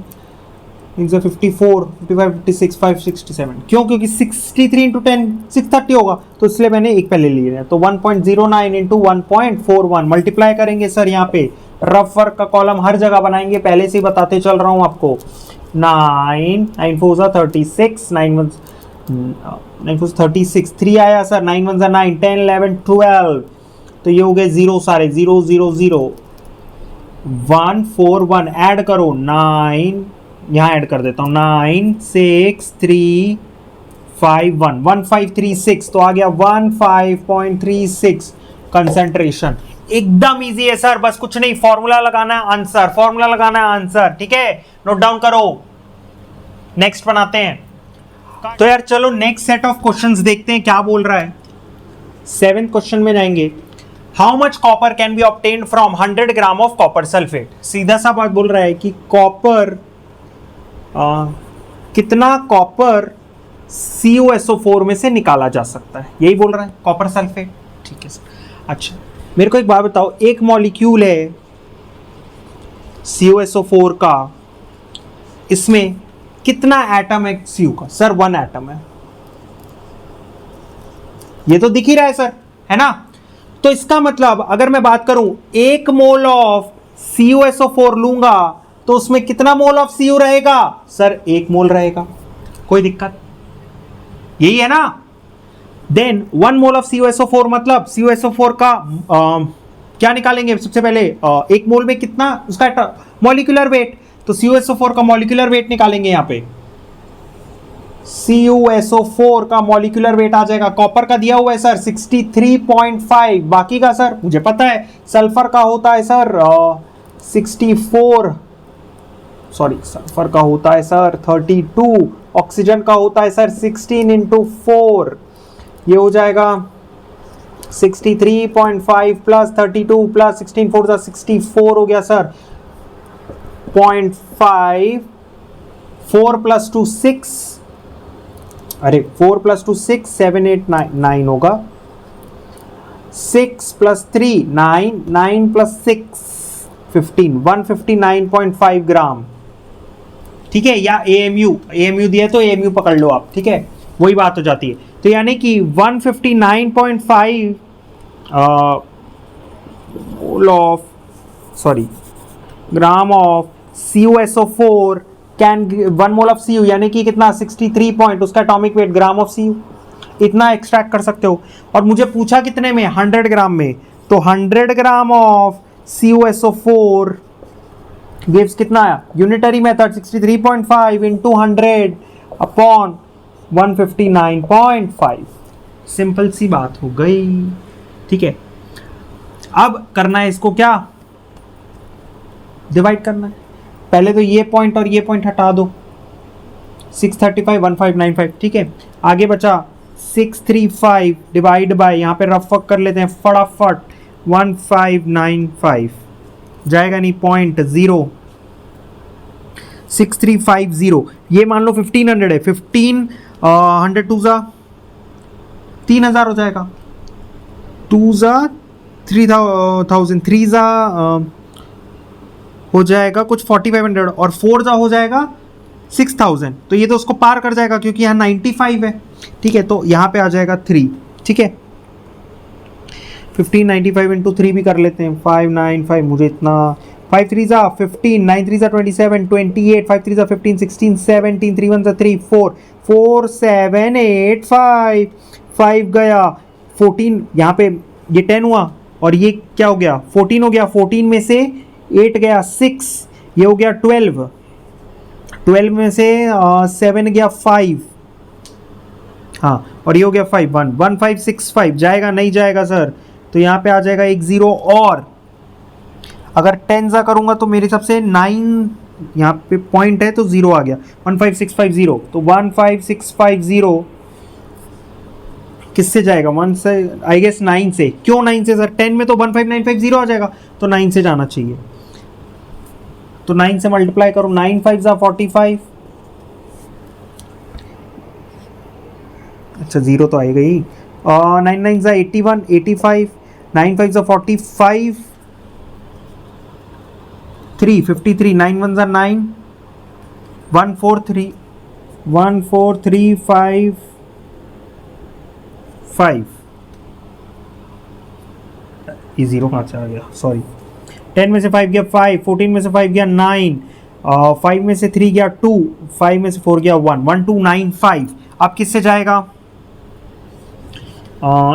9 जा 54, 55 56 567, क्यों, क्योंकि 63 इंटू 10 630 होगा, तो इसलिए मैंने एक पहले ले लिया। तो 1.09 इंटू 1.41 मल्टीप्लाई करेंगे सर, यहाँ पे रफ वर्क का कॉलम हर जगह बनाएंगे, पहले से ही बताते चल रहा हूँ आपको। 9 9 4 जा 36, 9 4 36, 3 आया सर, 9 1 जा 9, 10 11 12, तो ये हो गए 0 सारे, 0 0 0 1 4 1, ऐड करो 9, यहाँ ऐड कर देता हूँ, 9 6 3 5 1 1536, तो आ गया 15.36 कंसेंट्रेशन। एकदम इजी है सर, बस कुछ नहीं, फॉर्मूला लगाना है आंसर, फॉर्मूला लगाना है आंसर, ठीक है, नोट डाउन करो। नेक्स्ट बनाते हैं। तो यार चलो नेक्स्ट सेट ऑफ क्वेश्चंस देखते हैं क्या बोल रहा है। 7th क्वेश्चन में जाएंगे। How much copper can be obtained from 100 gram of copper sulphate. सीधा सा बात बोल रहा है कि कॉपर कितना कॉपर CuSO4 में से निकाला जा सकता है, यही बोल रहा है, कॉपर सल्फेट, ठीक है सर। अच्छा मेरे को एक बात बताओ, एक मॉलिक्यूल है CuSO4 का, इसमें कितना एटम है Cu का? सर 1 एटम है, ये तो दिख ही रहा है सर, है ना। तो इसका मतलब अगर मैं बात करूं 1 मोल ऑफ CuSO4 लूंगा तो उसमें कितना मोल ऑफ Cu रहेगा? सर 1 मोल रहेगा, कोई दिक्कत, यही है ना। देन 1 मोल ऑफ CuSO4 मतलब CuSO4 का क्या निकालेंगे सबसे पहले, 1 मोल में कितना उसका मॉलिक्यूलर वेट, तो CuSO4 का मॉलिक्यूलर वेट निकालेंगे। यहाँ पे CuSO4 का मॉलिक्यूलर वेट आ जाएगा, कॉपर का दिया हुआ है सर 63.5, बाकी का सर मुझे पता है, सल्फर का होता है सर 64, सॉरी सल्फर का होता है सर 32, ऑक्सीजन का होता है सर 16 इंटू 4, ये हो जाएगा 63.5 प्लस 32 प्लस 16 4 जा 64 हो गया सर 0.5, 4 प्लस 2 6, अरे 4 प्लस 2 6 7 8 9 होगा, 6 प्लस 3 9, 9 प्लस 6 15, 159.5 ग्राम, ठीक है। या AMU दिया तो AMU पकड़ लो आप, ठीक है, वही बात हो जाती है। तो यानी कि 159.5 mole of gram of CuSO4 can 1 mole of Cu यानी कि कितना 63 पॉइंट, उसका atomic weight gram of Cu, इतना एक्सट्रैक्ट कर सकते हो। और मुझे पूछा कितने में, 100 ग्राम में, तो 100 ग्राम ऑफ CuSO4 गिव्स कितना आया, unitary method 63.5 into 100 upon 159.5, simple सी बात हो गई, ठीक है। अब करना है इसको क्या, डिवाइड करना है। पहले तो ये पॉइंट और ये पॉइंट हटा दो, 635 1595, ठीक है। आगे बचा 635 डिवाइड बाय, यहाँ पे रफ वर्क कर लेते हैं फटाफट, 1595 जाएगा नहीं, 0.0 6350, ये मान लो 1500 है, 1500 2 जा 3000 हो जाएगा, 2 जा 3000, 3 जा हो जाएगा कुछ 4500 और 4 जा हो जाएगा 6000, तो ये तो उसको पार कर जाएगा क्योंकि यहाँ 95 है, ठीक है। तो यहाँ पे आ जाएगा 3, ठीक है। 1595 इंटू 3 भी कर लेते हैं, 595, मुझे इतना 5 3 जा 15, 9 3 जा 27, 28, 5 3 जा 15, 16, 17, 3 1 जा 3, 4 4 7 8 5 5 गया 14, यहाँ पे ये 10 हुआ और ये क्या हो गया 14 हो गया, 14 में से 8 गया 6, ये हो गया 12, 12 में से 7 गया 5, हाँ, और ये हो गया 5 1 1565 जाएगा नहीं जाएगा सर, तो यहाँ पे आ जाएगा 1 0, और अगर 10 जा करूँगा तो मेरे हिसाब से 9 यहाँ पे पॉइंट है तो 0 आ गया, 15650, तो 15650 किससे जाएगा? 1 से, आई गेस 9 से। क्यों 9 से सर? 10 में तो 15950 आ जाएगा, तो 9 से जाना चाहिए। तो 9 से मल्टीप्लाई करो, 9 5 जा 45। अच्छा 0 तो आएगा ही। 9 9 जा 81 85, 9 5 जा 45, 3 53, 9 1 जा 9, 1 4 3 1 4 3 5 5। ये 0 कहाँ से आ गया? सॉरी। 10 में से 5 गया 5, 14 में से 5 गया 9, 5 में से 3 गया 2, 5 में से 4 गया 1, 1295। अब किससे जाएगा?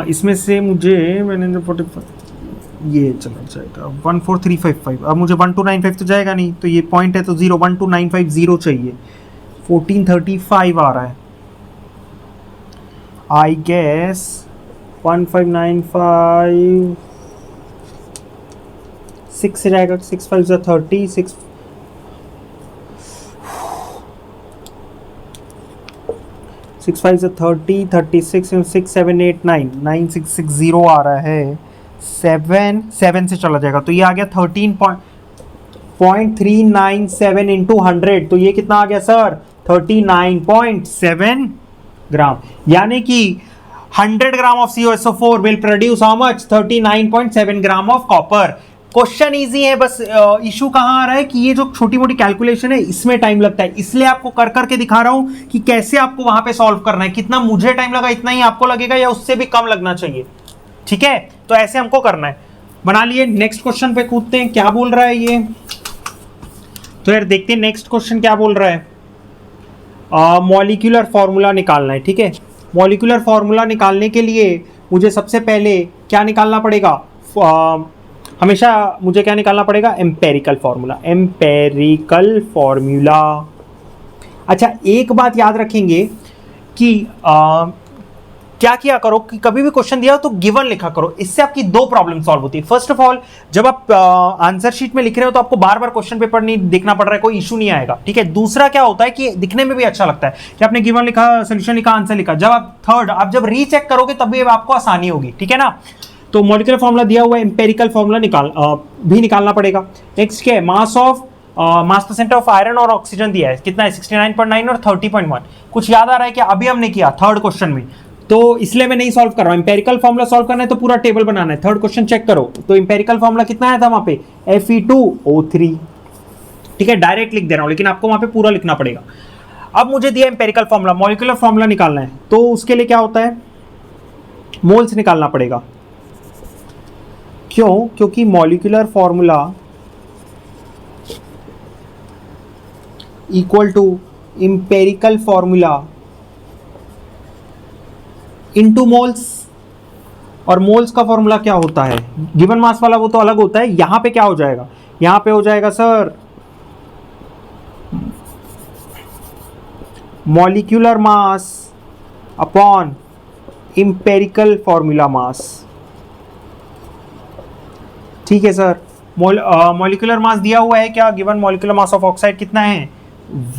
इसमें से मुझे, मैंने 45 ये चला जाएगा 14355। अब मुझे 1295 तो जाएगा नहीं, तो ये पॉइंट है तो 0, 12950 चाहिए। 1435 आ रहा है, आई गेस 1595 6 से जाएगा। 6 5 जा 30, 6 6 5 जा 30, 36 6 7 8 9, 9660 आ रहा है। 7 से चला जाएगा, तो ये आ गया 13.397 इंटू 100। तो ये कितना आ गया सर? 39.7 ग्राम। यानी कि 100 gram of CuSO4 will produce how much? 39.7 gram of copper. Question easy है, बस इशू कहाँ आ रहा है कि ये जो छोटी मोटी कैलकुलेशन है इसमें टाइम लगता है, इसलिए आपको कर करके दिखा रहा हूं कि कैसे आपको वहां पे सॉल्व करना है। कितना मुझे टाइम लगा इतना ही आपको लगेगा, या उससे भी कम लगना चाहिए, ठीक है? तो ऐसे हमको करना है। बना लिए, नेक्स्ट क्वेश्चन पे कूदते हैं। क्या बोल रहा है ये? तो यार देखते हैं नेक्स्ट क्वेश्चन क्या बोल रहा है। मॉलिक्यूलर फॉर्मूला निकालना है, ठीक है? मॉलिक्यूलर फॉर्मूला निकालने के लिए मुझे सबसे पहले क्या निकालना पड़ेगा? हमेशा मुझे क्या निकालना पड़ेगा? Empirical formula. Empirical formula. अच्छा एक बात याद रखेंगे कि क्या किया करो कि कभी भी क्वेश्चन दिया हो तो गिवन लिखा करो, इससे आपकी दो प्रॉब्लम सॉल्व होती है। फर्स्ट ऑफ ऑल, जब आप आंसर शीट में लिख रहे हो तो आपको बार बार क्वेश्चन पेपर नहीं देखना पड़ रहा है, कोई इशू नहीं आएगा, ठीक है? दूसरा क्या होता है कि दिखने में भी अच्छा लगता है कि आपने गिवन लिखा, सोल्यूशन लिखा, आंसर लिखा। जब आप जब रीचेक करोगे तब भी आपको आसानी होगी, ठीक है ना? तो मॉलिक्यूलर फॉर्मूला दिया हुआ है, एम्पेरिकल फॉर्मूला भी निकालना पड़ेगा। नेक्स्ट क्या है? मास परसेंट ऑफ आयरन और ऑक्सीजन दिया है, कितना है? 69.9 और 30.1। कुछ याद आ रहा है कि अभी हमने किया थर्ड क्वेश्चन में, तो इसलिए मैं नहीं सॉल्व कर रहा हूं। एम्पेरिकल फॉर्मूला सॉल्व करना है तो पूरा टेबल बनाना है। थर्ड क्वेश्चन चेक करो, तो एम्पेरिकल फॉर्मूला कितना आया था वहां पे? Fe2O3, ठीक है? डायरेक्ट लिख दे रहा हूं, लेकिन आपको वहां पे पूरा लिखना पड़ेगा। अब मुझे दिया एम्पेरिकल फॉर्मूला, मॉलिक्यूलर फॉर्मूला निकालना है, तो उसके लिए क्या होता है? मोल्स निकालना पड़ेगा। क्यों? क्योंकि molecular formula equal to empirical formula into moles. और मोल्स का फॉर्मूला क्या होता है? गिवन मास वाला वो तो अलग होता है। यहां पे क्या हो जाएगा? यहां पे हो जाएगा sir molecular mass upon empirical formula mass, ठीक है सर? मॉलिक्यूलर मास दिया हुआ है क्या? Given molecular mass of oxide कितना है?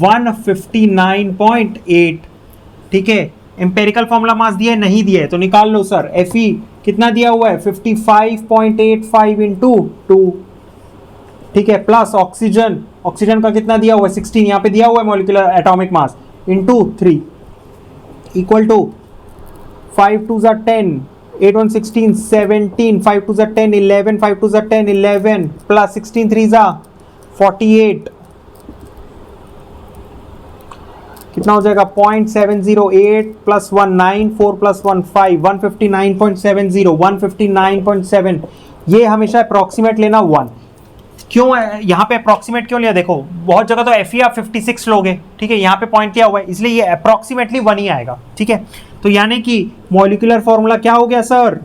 159.8, ठीक है? एम्पेरिकल फॉर्मूला मास दिया है, नहीं दिया है तो निकाल लो सर। Fe कितना दिया हुआ है? 55.85 इंटू 2, ठीक है? प्लस ऑक्सीजन, ऑक्सीजन का कितना दिया हुआ है? 16, यहाँ पे दिया हुआ है molecular atomic mass, into 3 equal to 5 2 जा 10, 8 1 16, 17, 5 2 जा 10, 11, 5 2 जा 10, 11 प्लस 16 3 जा 48, कितना हो जाएगा? 0.708 प्लस 19, 4 प्लस 1 5, 159.70, 159.7। ये हमेशा अप्रॉक्सीमेट लेना 1। क्यों यहाँ पे अप्रॉक्सीमेट क्यों लिया? देखो बहुत जगह तो Fe आप 56 लोगे, ठीक है? यहाँ पे पॉइंट किया हुआ है, इसलिए ये अप्रॉक्सीमेटली 1 ही आएगा, ठीक है? तो यानी कि मॉलिक्यूलर फॉर्मूला क्या हो गया sir?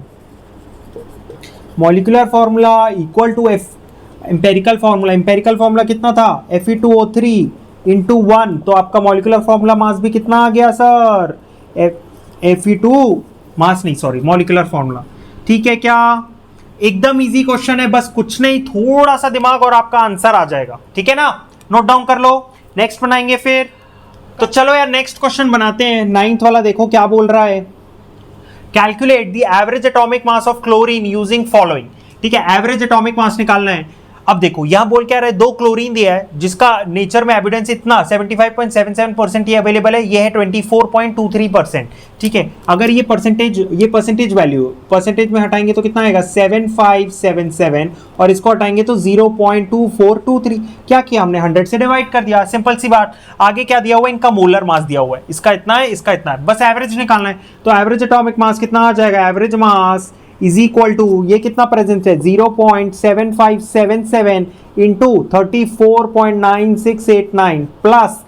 Molecular formula equal to empirical formula. Empirical formula कितना था? Fe2O3 इंटू 1, तो आपका मॉलिक्यूलर फॉर्मूला मास भी कितना आ गया सर? Fe2 मास नहीं, सॉरी, मॉलिक्यूलर फॉर्मूला, ठीक है? क्या एकदम इजी क्वेश्चन है, बस कुछ नहीं, थोड़ा सा दिमाग और आपका आंसर आ जाएगा, ठीक है ना? नोट डाउन कर लो, नेक्स्ट बनाएंगे फिर। तो चलो यार नेक्स्ट क्वेश्चन बनाते हैं। 9th वाला देखो क्या बोल रहा है। Calculate the average atomic mass of chlorine using following. ठीक है, एवरेज एटॉमिक मास निकालना है। अब देखो यहां बोल क्या रहा है, 2 क्लोरीन दिया है जिसका नेचर में एविडेंस इतना 75.77% ये अवेलेबल है, ये है 24.23%। ठीक है, अगर ये परसेंटेज वैल्यू परसेंटेज में हटाएंगे तो कितना आएगा 7577 और इसको हटाएंगे तो 0.2423। क्या किया हमने, 100 से डिवाइड कर दिया, सिंपल सी बात। आगे क्या दिया हुआ है, इनका मोलर मास दिया हुआ है, इसका इतना है, इसका इतना है, बस एवरेज निकालना है। तो एवरेज एटॉमिक मास कितना आ जाएगा, average mass is equal to, ये कितना प्रेजेंट है 0.7577 इंटू 34.9689 प्लस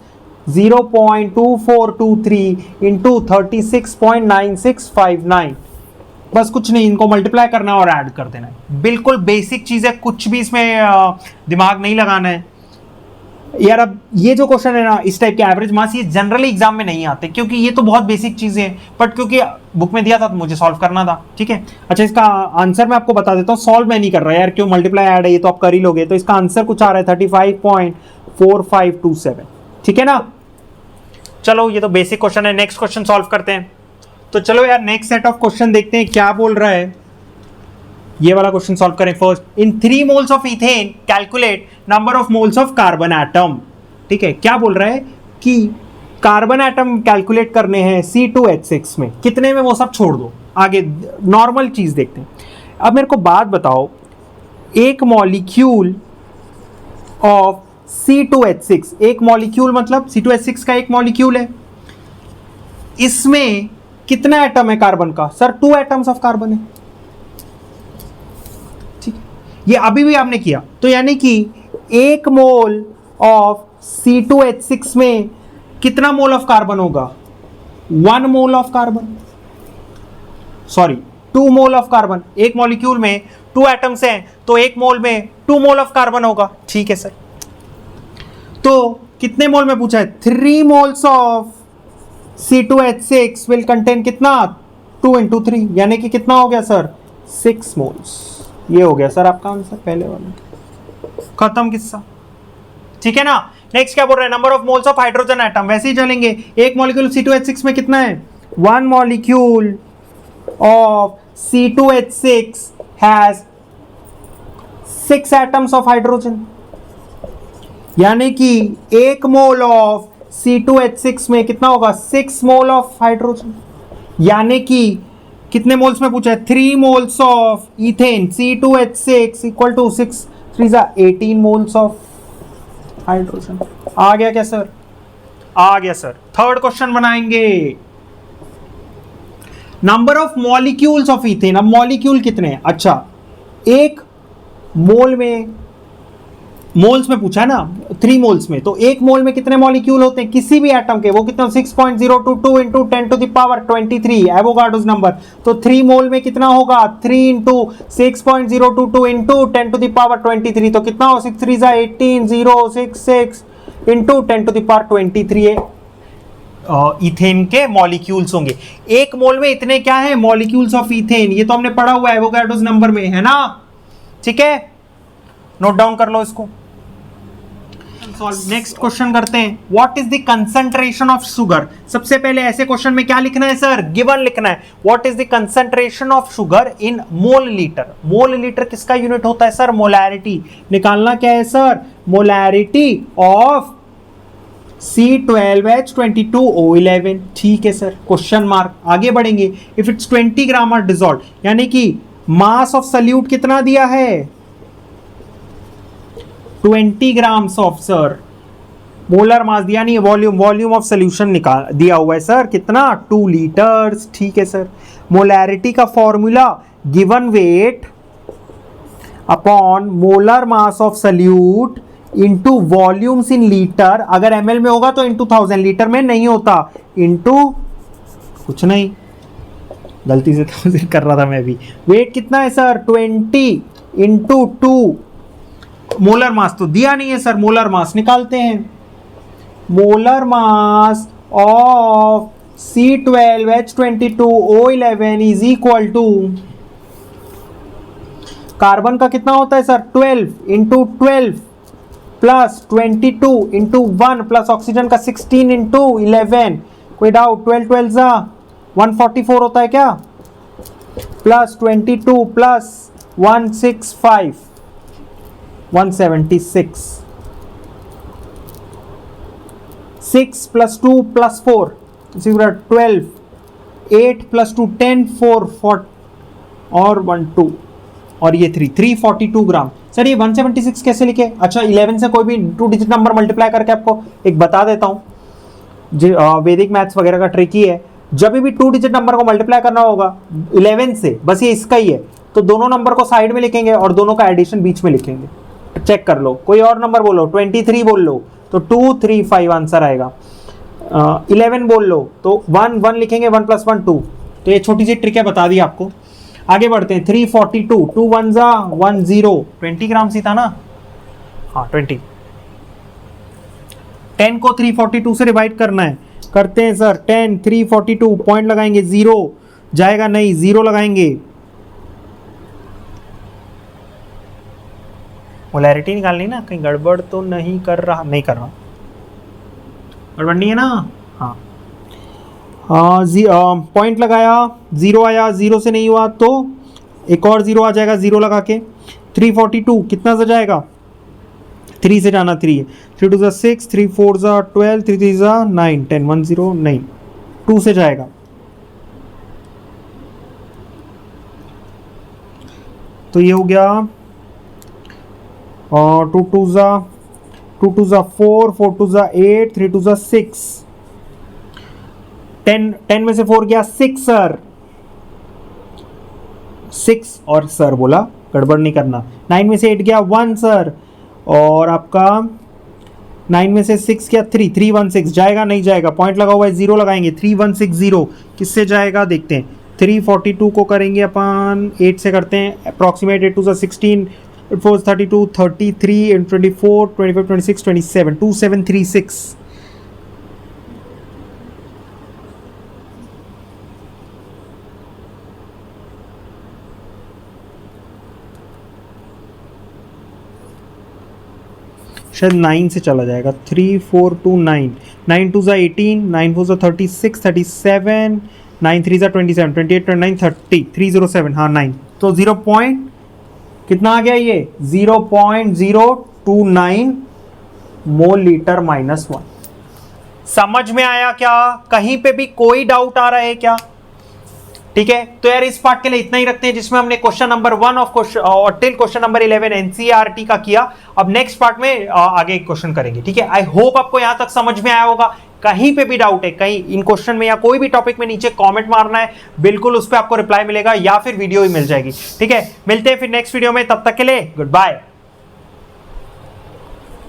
0.2423 इंटू 36.9659। बस कुछ नहीं, इनको मल्टीप्लाई करना है और ऐड कर देना है। बिल्कुल बेसिक चीज है, कुछ भी इसमें दिमाग नहीं लगाना है यार। अब ये जो क्वेश्चन है ना इस टाइप के एवरेज मास, ये जनरली एग्जाम में नहीं आते क्योंकि ये तो बहुत बेसिक चीजें हैं, बट क्योंकि बुक में दिया था तो मुझे सॉल्व करना था। ठीक है, अच्छा इसका आंसर मैं आपको बता देता हूँ, सॉल्व मैं नहीं कर रहा यार, क्यों, मल्टीप्लाई ऐड है ये तो आप कर ही लोगे। तो इसका आंसर कुछ आ रहा है 35.4527। ठीक है ना, चलो ये तो बेसिक क्वेश्चन है, नेक्स्ट क्वेश्चन सॉल्व करते हैं। तो चलो यार नेक्स्ट सेट ऑफ क्वेश्चन देखते हैं क्या बोल रहा है। ये वाला क्वेश्चन सॉल्व करें first. In 3 moles of ethane calculate number of moles of carbon atom. ठीक है, क्या बोल रहा है कि कार्बन एटम कैलकुलेट करने हैं C2H6 में, कितने में वो सब छोड़ दो, आगे नॉर्मल चीज देखते हैं। अब मेरे को बात बताओ, एक मॉलिक्यूल ऑफ C2H6, एक मॉलिक्यूल मतलब C2H6 का एक मॉलिक्यूल है, इसमें कितना एटम है कार्बन का, सर 2 एटम्स ऑफ कार्बन है। ये अभी भी आपने किया, तो यानी कि 1 मोल ऑफ C2H6 में कितना मोल ऑफ कार्बन होगा, 1 mole of carbon, sorry 2 mole of carbon. एक मॉलिक्यूल में 2 एटम्स हैं तो 1 मोल में 2 मोल ऑफ कार्बन होगा। ठीक है सर, तो कितने मोल में पूछा है, 3 moles of C2H6 will contain कितना, 2 into 3, यानी कि कितना हो गया सर 6 मोल्स। ये हो गया सर आपका आंसर पहले वाला, खत्म किस्सा। ठीक है ना, नेक्स्ट क्या बोल रहा है, number of moles of hydrogen atom, वैसे ही चलेंगे। एक मॉलिक्यूल C2H6 में कितना है, 1 molecule of C2H6 has 6 atoms of hydrogen, यानी कि 1 मोल ऑफ C2H6 में कितना होगा, 6 मोल ऑफ हाइड्रोजन, यानी कि कितने मोल्स में पूछा है, 3 moles of ethane C2H6 equal to 6 3 18 moles of hydrogen. आ गया क्या सर, आ गया सर। थर्ड क्वेश्चन बनाएंगे, number of molecules of ethane. अब मॉलिक्यूल कितने हैं, अच्छा एक मोल में, मोल्स में पूछा है ना, 3 मोल्स में, तो 1 मोल में कितने मॉलिक्यूल होते हैं किसी भी एटम के, वो कितना 6.022 into 10 to the power 23 Avogadro's number. तो 3 मोल में कितना होगा, 3 into 6.022 into 10 to the power 23, तो कितना हो 6 3 18 066 into 10 to the power 23 ethane के मॉलिक्यूल्स होंगे। 1 मोल में इतने क्या है, मॉलिक्यूल्स ऑफ इथेन, ये तो हमने पढ़ा हुआ है एवोगाड्रोस नंबर में, है ना। ठीक है, नोट डाउन कर लो इसको। नेक्स्ट क्वेश्चन करते हैं, what is the concentration of sugar. सबसे पहले ऐसे क्वेश्चन में क्या लिखना है सर, गिवन लिखना है, what is the concentration of sugar in mole litre. Mole litre किसका यूनिट होता है सर, मोलैरिटी। निकालना क्या है सर, मोलैरिटी ऑफ C12H22O11। ठीक है सर, क्वेश्चन मार्क। आगे बढ़ेंगे, if it's 20 gram are dissolve, यानी कि मास ऑफ सल्यूट कितना दिया है, 20 grams of sir, molar mass दिया नहीं है, वॉल्यूम ऑफ सोल्यूशन निकाल दिया हुआ है सर, कितना 2 लीटर्स। ठीक है सर, मोलैरिटी का formula given weight upon molar mass of salute into volumes in litre, अगर ml में होगा तो इंटू 1000, लीटर में नहीं होता, इंटू कुछ नहीं, गलती से 1000 कर रहा था मैं भी। वेट कितना है सर, 20 इंटू 2, मोलर मास तो दिया नहीं है सर, मोलर मास निकालते हैं। Molar mass of C12H22O11 is equal to, carbon का कितना होता है sir 12 into 12 plus 22 into 1 plus oxygen का 16 इंटू 11, कोई डाउट, 12 12 144 होता है क्या, plus 22 plus 165 176 6 plus 2 plus 4 12 8 plus 2 10 4 4 और 1 2 और ये 342 ग्राम। सर ये 176 कैसे लिखे? अच्छा 11 से कोई भी 2 डिजिट नंबर मल्टीप्लाई करके आपको एक बता देता हूँ, वैदिक मैथ्स वगैरह का ट्रिक ही है। जब भी 2 डिजिट नंबर को मल्टीप्लाई करना होगा 11 से, बस ये इसका ही है, तो दोनों नंबर को साइड में लिखेंगे और दोनों का एडिशन बीच में लिखेंगे। चेक कर लो, कोई और नंबर बोलो, 23 बोल लो तो 2 3 5 आंसर आएगा। 11 बोल लो तो 1 1 लिखेंगे, 1 प्लस 1 2। तो ये छोटी सी ट्रिक है, बता दी आपको। आगे बढ़ते हैं। 342 2 1 जा 1 0 20 ग्राम सी था ना, हाँ 20। 10 को 342 से डिवाइड करना है, करते हैं सर। 10 342 पॉइंट लगाएंगे, 0 जाएगा नहीं, 0 लगाएंगे। मोलैरिटी निकालनी ना, कहीं गड़बड़ तो नहीं कर रहा, नहीं कर रहा, गड़बड़ नहीं है ना? हाँ पॉइंट लगाया, 0 आया, 0 से नहीं हुआ तो एक और 0 आ जाएगा, 0 लगा के। 342 कितना से जाएगा? 3 से जाना, 3 है। 3 2 6 3 4 12 3 3 9 10 1 0 9 2 से जाएगा। तो ये हो गया, और 2 2 4 4 2 8 3 2 6 10 में से 4 गया 6 सर, 6 और सर बोला, गड़बड़ नहीं करना। 9 में से 8 गया 1 सर, और आपका 9 में से 6 गया 3 316 जाएगा नहीं जाएगा, पॉइंट लगा हुआ है, 0 लगाएंगे। 3160 किससे जाएगा देखते हैं। 342 को करेंगे अपन 8 से करते हैं, अप्रॉक्सीमेट 8 2 16 4 32 33 24 25 26 27 2736। शायद 9 से चला जाएगा। 3 4 2 9 9 2 18 9 4 36 37 9 3 27 28 29 30 307, हाँ 9। तो 0 पॉइंट कितना आ गया? ये 0.029 मोल लीटर -1। समझ में आया क्या? कहीं पे भी कोई डाउट आ रहा है क्या? ठीक है, तो यार इस पार्ट के लिए इतना ही रखते हैं, जिसमें हमने क्वेश्चन नंबर 1 ऑफ क्वेश्चन और टिल क्वेश्चन नंबर 11 एनसीईआरटी का किया। अब नेक्स्ट पार्ट में आगे क्वेश्चन करेंगे। ठीक है, आई होप आपको यहां तक समझ में आया होगा। कहीं पे भी डाउट है, कहीं इन क्वेश्चन में या कोई भी टॉपिक में, नीचे कमेंट मारना है, बिल्कुल उस पर आपको रिप्लाई मिलेगा या फिर वीडियो ही मिल जाएगी। ठीक है, मिलते हैं फिर नेक्स्ट वीडियो में, तब तक के लिए गुड बाय।